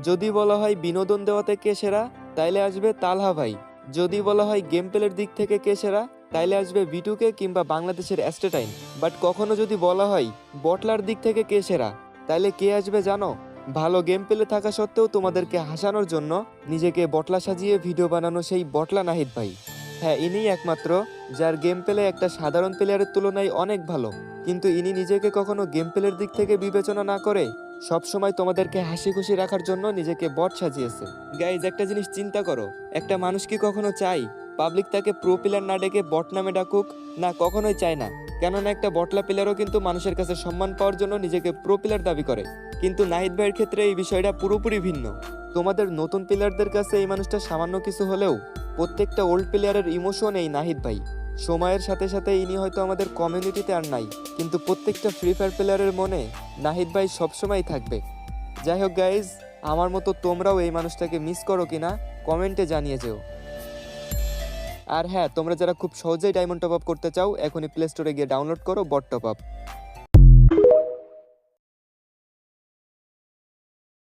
যদি বলা হয় বিনোদন দেওয়াতে কে সেরা, তাইলে আসবে তালহা ভাই। যদি বলা হয় গেম প্লের দিক থেকে কে সেরা, তাইলে আসবে বিটুকে কিংবা বাংলাদেশের অ্যাস্টেটাইন। বাট কখনো যদি বলা হয় বটলার দিক থেকে কে সেরা, তাইলে কে আসবে জানো? ভালো গেম প্লে থাকা সত্ত্বেও তোমাদেরকে হাসানোর জন্য নিজেকে বটলা সাজিয়ে ভিডিও বানানো সেই বটলা নাহিদ ভাই। হ্যাঁ, ইনিই একমাত্র যার গেম প্লে একটা সাধারণ প্লেয়ারের তুলনায় অনেক ভালো, কিন্তু ইনি নিজেকে কখনো গেম প্লের দিক থেকে বিবেচনা না করে সবসময় তোমাদেরকে হাসি খুশি রাখার জন্য নিজেকে বট সাজিয়েছে। গাইজ, একটা জিনিস চিন্তা করো, একটা মানুষ কি কখনো চায় পাবলিক তাকে প্রো প্লেয়ার না ডেকে বট নামে ডাকুক? না, কখনোই চায় না। কেননা একটা বটলা প্লেয়ারও কিন্তু মানুষের কাছে সম্মান পাওয়ার জন্য নিজেকে প্রো প্লেয়ার দাবি করে। কিন্তু নাহিদ ভাইয়ের ক্ষেত্রে এই বিষয়টা পুরোপুরি ভিন্ন। তোমাদের নতুন প্লেয়ারদের কাছে এই মানুষটা সামান্য কিছু হলেও প্রত্যেকটা ওল্ড প্লেয়ারের ইমোশন এই নাহিদ ভাই। সময়ের সাথে সাথে ইনি হয়তো আমাদের কমিউনিটিতে আর নাই, কিন্তু প্রত্যেকটা ফ্রি ফায়ার প্লেয়ারের মনে নাহিদ ভাই সবসময় থাকবে। যাই হোক গাইজ, আমার মতো তোমরাও এই মানুষটাকে মিস করো কিনা কমেন্টে জানিয়ে যেও। আর হ্যাঁ, তোমরা যারা খুব সহজেই ডায়মন্ড টপ আপ করতে চাও, এখনই প্লে স্টোরে গিয়ে ডাউনলোড করো বট টপ আপ।